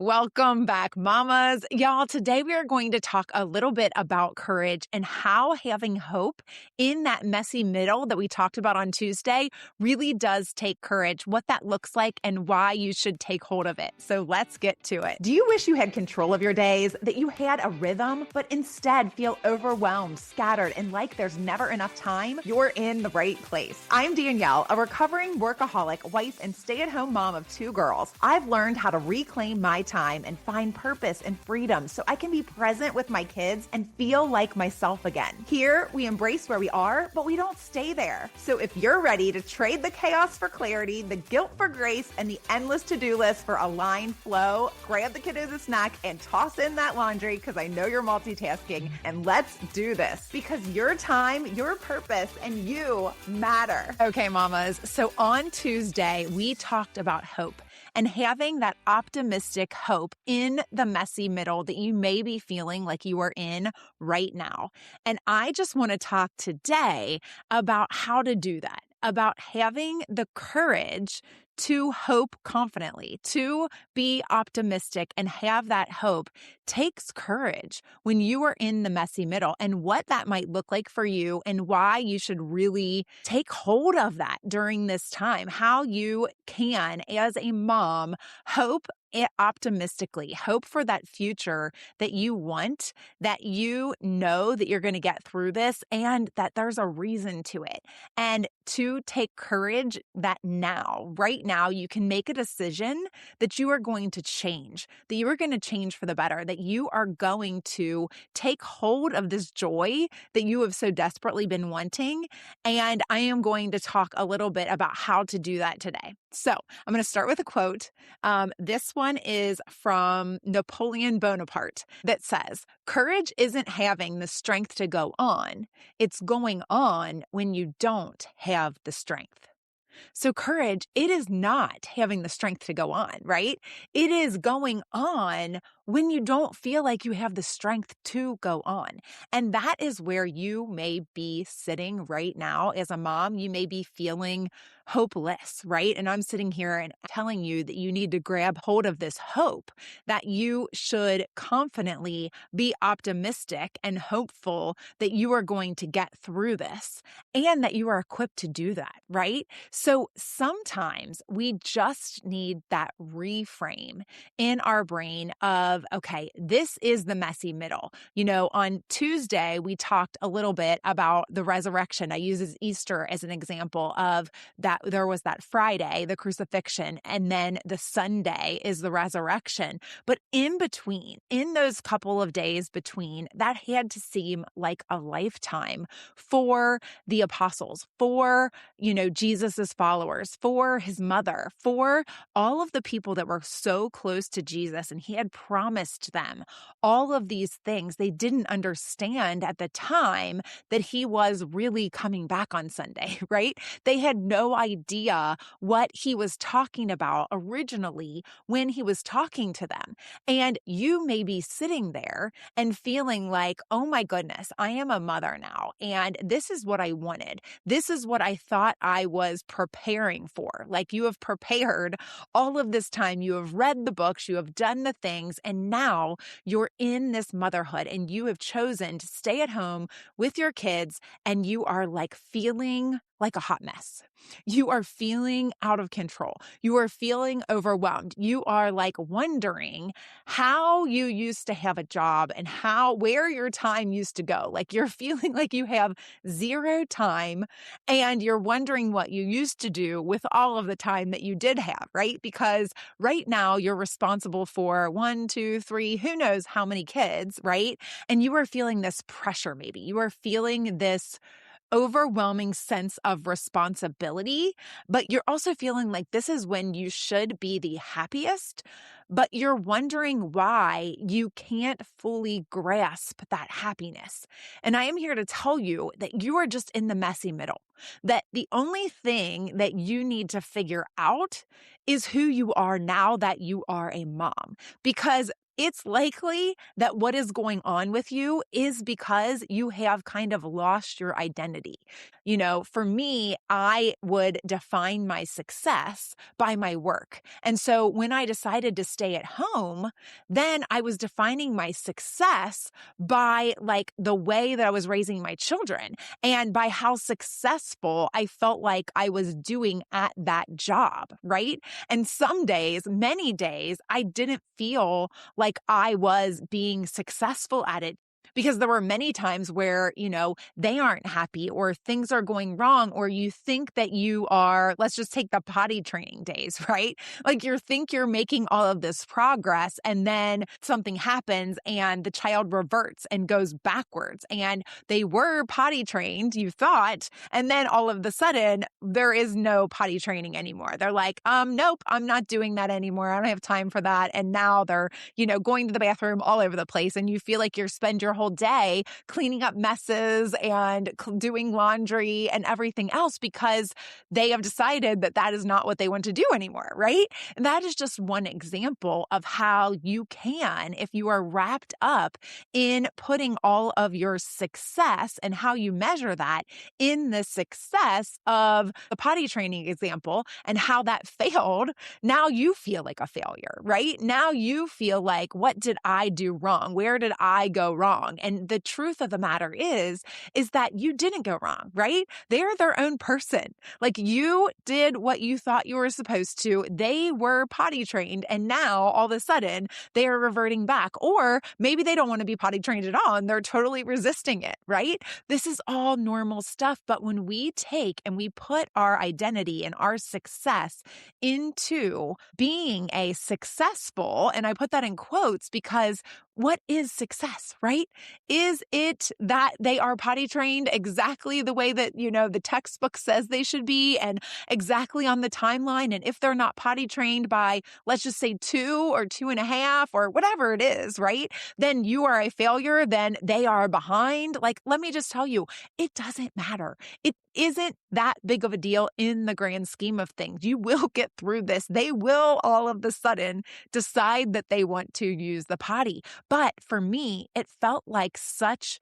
Welcome back, mamas. Y'all, today we are going to talk a little bit about courage and how having hope in that messy middle that we talked about on Tuesday really does take courage, what that looks like, and why you should take hold of it. So let's get to it. Do you wish you had control of your days, that you had a rhythm, but instead feel overwhelmed, scattered, and like there's never enough time? You're in the right place. I'm Danielle, a recovering workaholic, wife, and stay-at-home mom of 2 girls. I've learned how to reclaim my time and find purpose and freedom so I can be present with my kids and feel like myself again. Here, we embrace where we are, but we don't stay there. So if you're ready to trade the chaos for clarity, the guilt for grace, and the endless to-do list for aligned flow, grab the kiddos a snack and toss in that laundry because I know you're multitasking, and let's do this because your time, your purpose, and you matter. Okay, mamas. So on Tuesday, we talked about hope and having that optimistic hope in the messy middle that you may be feeling like you are in right now. And I just want to talk today about how to do that, about having the courage to hope confidently, to be optimistic and have that hope takes courage when you are in the messy middle, and what that might look like for you and why you should really take hold of that during this time, how you can, as a mom, hope optimistically, hope for that future that you want, that you know that you're going to get through this and that there's a reason to it. And to take courage that now, right now, you can make a decision that you are going to change, that you are going to change for the better, that you are going to take hold of this joy that you have so desperately been wanting. And I am going to talk a little bit about how to do that today. So I'm going to start with a quote. This one is from Napoleon Bonaparte that says, "Courage isn't having the strength to go on. It's going on when you don't have the strength." So courage, it is not having the strength to go on, right? It is going on when you don't feel like you have the strength to go on. And that is where you may be sitting right now as a mom. You may be feeling hopeless, right? And I'm sitting here and telling you that you need to grab hold of this hope, that you should confidently be optimistic and hopeful that you are going to get through this and that you are equipped to do that, right? So sometimes we just need that reframe in our brain of, okay, this is the messy middle. You know, on Tuesday, we talked a little bit about the resurrection. I use Easter as an example of that. There was that Friday, the crucifixion, and then the Sunday is the resurrection. But in between, in those couple of days between, that had to seem like a lifetime for the apostles, for, Jesus's followers, for his mother, for all of the people that were so close to Jesus, and he had promised them all of these things. They didn't understand at the time that he was really coming back on Sunday, right? They had no idea what he was talking about originally when he was talking to them. And you may be sitting there and feeling like, oh my goodness, I am a mother now, and this is what I wanted. This is what I thought I was preparing for. Like, you have prepared all of this time. You have read the books, you have done the things, and now you're in this motherhood and you have chosen to stay at home with your kids, and you are like feeling like a hot mess. You are feeling out of control. You are feeling overwhelmed. You are like wondering how you used to have a job and where your time used to go. Like, you're feeling like you have zero time, and you're wondering what you used to do with all of the time that you did have, right? Because right now you're responsible for 1, 2, 3, who knows how many kids, right? And you are feeling this pressure, maybe. You are feeling this overwhelming sense of responsibility, but you're also feeling like this is when you should be the happiest, but you're wondering why you can't fully grasp that happiness. And I am here to tell you that you are just in the messy middle, that the only thing that you need to figure out is who you are now that you are a mom. Because it's likely that what is going on with you is because you have kind of lost your identity. For me, I would define my success by my work. And so when I decided to stay at home, then I was defining my success by like the way that I was raising my children and by how successful I felt like I was doing at that job, right? And some days, many days, I didn't feel like I was being successful at it because there were many times where, they aren't happy or things are going wrong, or you think that you are, let's just take the potty training days, right? Like you think you're making all of this progress and then something happens and the child reverts and goes backwards and they were potty trained, you thought, and then all of a sudden there is no potty training anymore. They're like, nope, I'm not doing that anymore. I don't have time for that. And now they're, going to the bathroom all over the place. And you feel like you spend your whole day cleaning up messes and doing laundry and everything else because they have decided that that is not what they want to do anymore, right? And that is just one example of how you can, if you are wrapped up in putting all of your success and how you measure that in the success of the potty training example and how that failed, now you feel like a failure, right? Now you feel like, what did I do wrong? Where did I go wrong? And the truth of the matter is that you didn't go wrong, right? They're their own person. Like you did what you thought you were supposed to. They were potty trained. And now all of a sudden they are reverting back, or maybe they don't want to be potty trained at all and they're totally resisting it, right? This is all normal stuff. But when we take and we put our identity and our success into being a successful, and I put that in quotes because what is success, right? Is it that they are potty trained exactly the way that, the textbook says they should be and exactly on the timeline? And if they're not potty trained by, let's just say 2 or 2.5 or whatever it is, right? Then you are a failure. Then they are behind. Like, let me just tell you, it doesn't matter. It isn't that big of a deal in the grand scheme of things. You will get through this. They will all of a sudden decide that they want to use the potty. But for me, it felt like such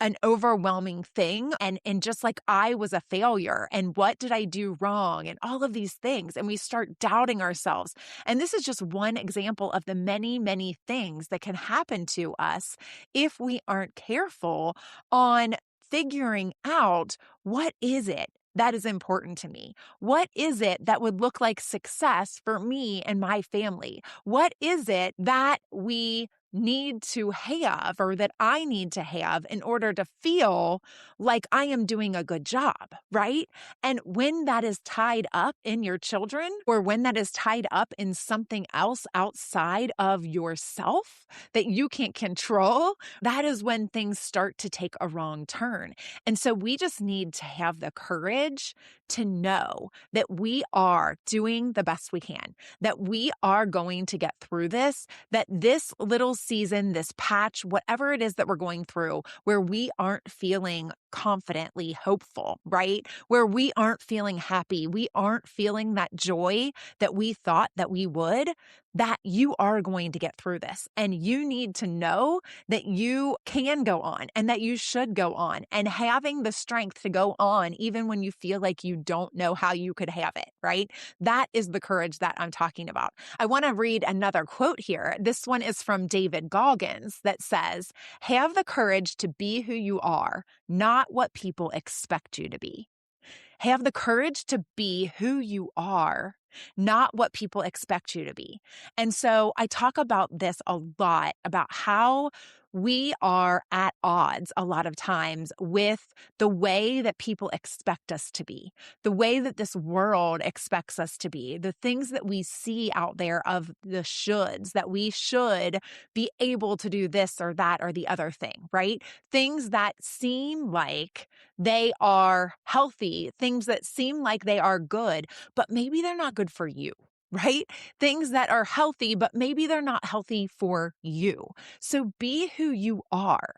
an overwhelming thing. And just like I was a failure and what did I do wrong and all of these things. And we start doubting ourselves. And this is just one example of the many, many things that can happen to us if we aren't careful on figuring out what is it that is important to me? What is it that would look like success for me and my family? What is it that we need to have or that I need to have in order to feel like I am doing a good job, right? And when that is tied up in your children or when that is tied up in something else outside of yourself that you can't control, that is when things start to take a wrong turn. And so we just need to have the courage to know that we are doing the best we can, that we are going to get through this, that this little season, this patch, whatever it is that we're going through, where we aren't feeling confidently hopeful, right? Where we aren't feeling happy, we aren't feeling that joy that we thought that we would, that you are going to get through this. And you need to know that you can go on and that you should go on, and having the strength to go on even when you feel like you don't know how you could have it, right? That is the courage that I'm talking about. I want to read another quote here. This one is from David Goggins that says, "Have the courage to be who you are, not what people expect you to be." Have the courage to be who you are, not what people expect you to be. And so I talk about this a lot, about how we are at odds a lot of times with the way that people expect us to be, the way that this world expects us to be, the things that we see out there of the shoulds, that we should be able to do this or that or the other thing, right? Things that seem like they are healthy, things that seem like they are good, but maybe they're not good for you, right? Things that are healthy, but maybe they're not healthy for you. So be who you are.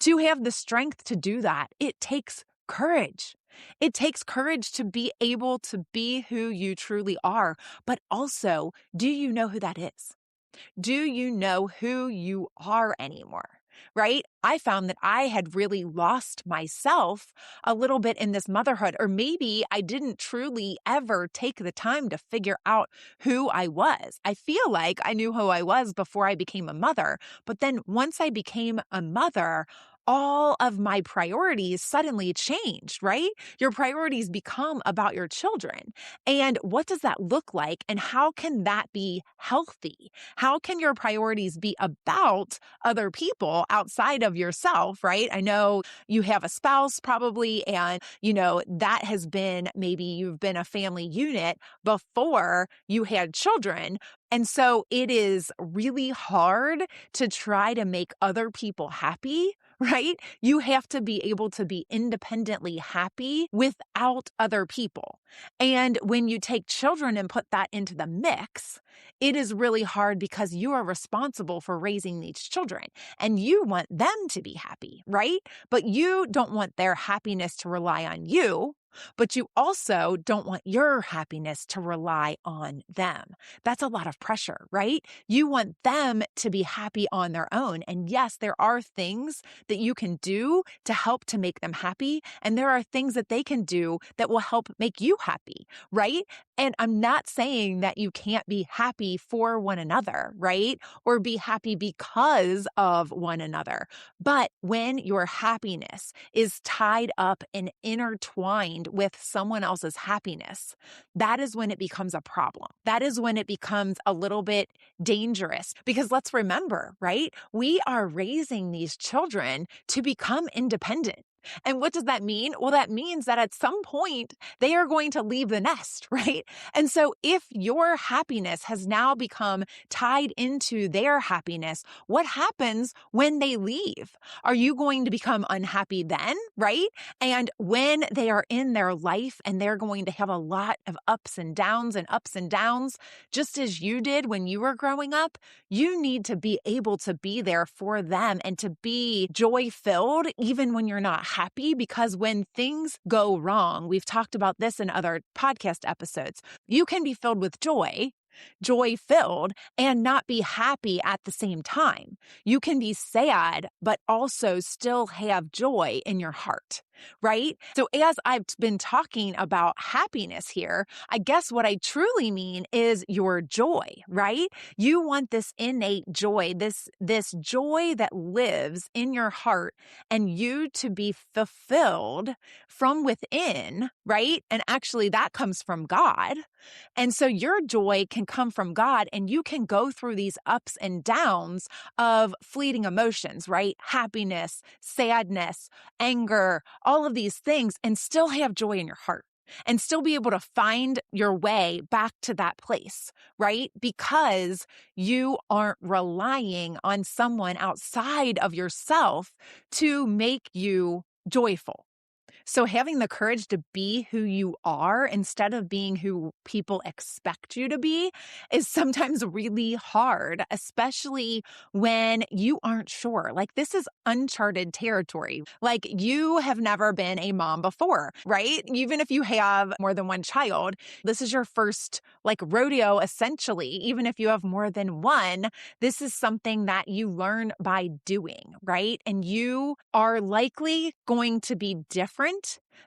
To have the strength to do that, it takes courage. It takes courage to be able to be who you truly are. But also, do you know who that is? Do you know who you are anymore? Right? I found that I had really lost myself a little bit in this motherhood, or maybe I didn't truly ever take the time to figure out who I was. I feel like I knew who I was before I became a mother, but then once I became a mother, all of my priorities suddenly changed, right? Your priorities become about your children. And what does that look like? And how can that be healthy? How can your priorities be about other people outside of yourself, right? I know you have a spouse probably, and that has been, maybe you've been a family unit before you had children. And so it is really hard to try to make other people happy, right? You have to be able to be independently happy without other people. And when you take children and put that into the mix, it is really hard because you are responsible for raising these children and you want them to be happy, right? But you don't want their happiness to rely on you. But you also don't want your happiness to rely on them. That's a lot of pressure, right? You want them to be happy on their own. And yes, there are things that you can do to help to make them happy. And there are things that they can do that will help make you happy, right? And I'm not saying that you can't be happy for one another, right? Or be happy because of one another. But when your happiness is tied up and intertwined with someone else's happiness, that is when it becomes a problem. That is when it becomes a little bit dangerous. Because let's remember, right? We are raising these children to become independent. And what does that mean? Well, that means that at some point they are going to leave the nest, right? And so if your happiness has now become tied into their happiness, what happens when they leave? Are you going to become unhappy then, right? And when they are in their life and they're going to have a lot of ups and downs, just as you did when you were growing up, you need to be able to be there for them and to be joy-filled even when you're not happy, because when things go wrong, we've talked about this in other podcast episodes, you can be filled with joy-filled, and not be happy at the same time. You can be sad, but also still have joy in your heart, right? So as I've been talking about happiness here, I guess what I truly mean is your joy, right? You want this innate joy, this joy that lives in your heart, and you to be fulfilled from within, right? And actually that comes from God. And so your joy can come from God, and you can go through these ups and downs of fleeting emotions, right? Happiness, sadness, anger, all of these things, and still have joy in your heart and still be able to find your way back to that place, right? Because you aren't relying on someone outside of yourself to make you joyful. So having the courage to be who you are instead of being who people expect you to be is sometimes really hard, especially when you aren't sure. Like, this is uncharted territory. Like, you have never been a mom before, right? Even if you have more than one child, this is your first rodeo, essentially. Even if you have more than one, this is something that you learn by doing, right? And you are likely going to be different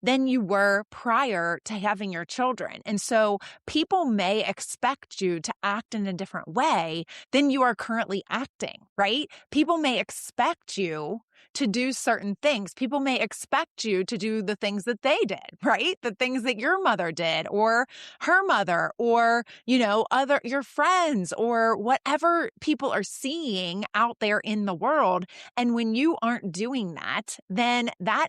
than you were prior to having your children. And so people may expect you to act in a different way than you are currently acting, right? People may expect you to do certain things. People may expect you to do the things that they did, right? The things that your mother did, or her mother, or, your friends, or whatever people are seeing out there in the world. And when you aren't doing that, then that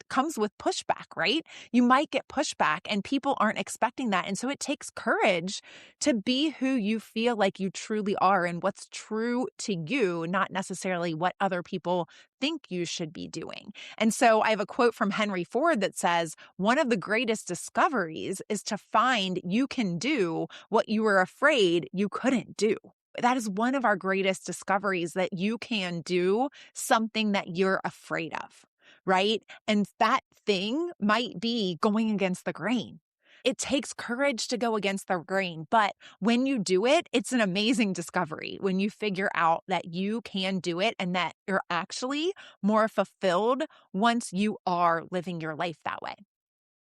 comes with pushback, right? You might get pushback and people aren't expecting that. And so it takes courage to be who you feel like you truly are and what's true to you, not necessarily what other people think you should be doing. And so I have a quote from Henry Ford that says, one of the greatest discoveries is to find you can do what you were afraid you couldn't do. That is one of our greatest discoveries, that you can do something that you're afraid of, right? And that thing might be going against the grain. It takes courage to go against the grain, but when you do it, it's an amazing discovery when you figure out that you can do it and that you're actually more fulfilled once you are living your life that way.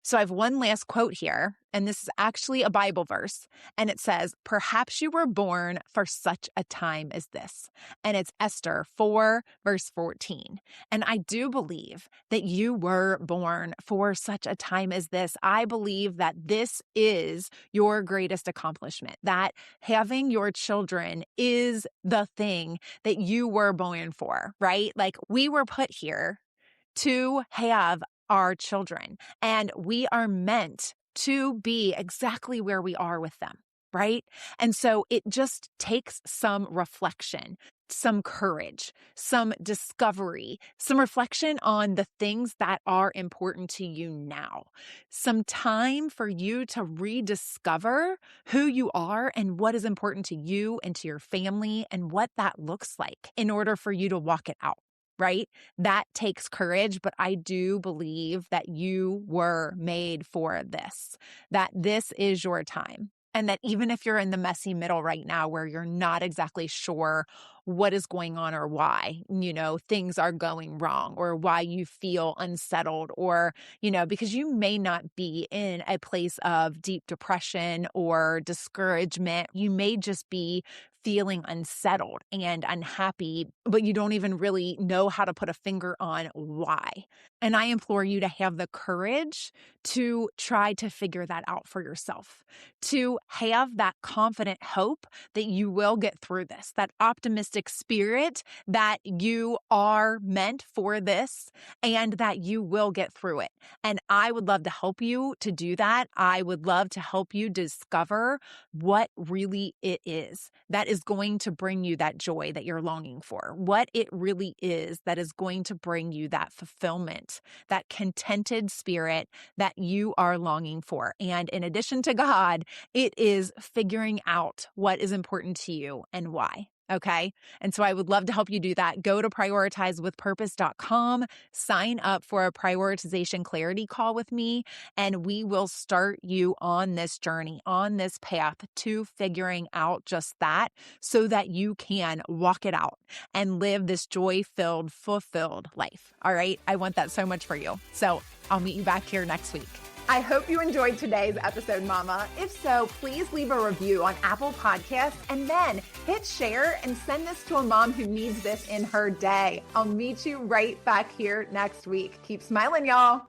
So I have one last quote here, and this is actually a Bible verse, and it says, "Perhaps you were born for such a time as this." And it's Esther 4, verse 14. And I do believe that you were born for such a time as this. I believe that this is your greatest accomplishment, that having your children is the thing that you were born for, right? Like, we were put here to have our children, and we are meant to be exactly where we are with them, right? And so it just takes some reflection, some courage, some discovery, some reflection on the things that are important to you now, some time for you to rediscover who you are and what is important to you and to your family and what that looks like in order for you to walk it out. Right? That takes courage, but I do believe that you were made for this, that this is your time. And that even if you're in the messy middle right now where you're not exactly sure what is going on or why, things are going wrong or why you feel unsettled or, because you may not be in a place of deep depression or discouragement. You may just be feeling unsettled and unhappy, but you don't even really know how to put a finger on why. And I implore you to have the courage to try to figure that out for yourself, to have that confident hope that you will get through this, that optimistic spirit that you are meant for this and that you will get through it. And I would love to help you to do that. I would love to help you discover what really it is that is going to bring you that joy that you're longing for, what it really is that is going to bring you that fulfillment, that contented spirit that you are longing for. And in addition to God, it is figuring out what is important to you and why. Okay. And so I would love to help you do that. Go to prioritizewithpurpose.com, sign up for a prioritization clarity call with me, and we will start you on this journey, on this path to figuring out just that so that you can walk it out and live this joy-filled, fulfilled life. All right. I want that so much for you. So I'll meet you back here next week. I hope you enjoyed today's episode, Mama. If so, please leave a review on Apple Podcasts and then hit share and send this to a mom who needs this in her day. I'll meet you right back here next week. Keep smiling, y'all.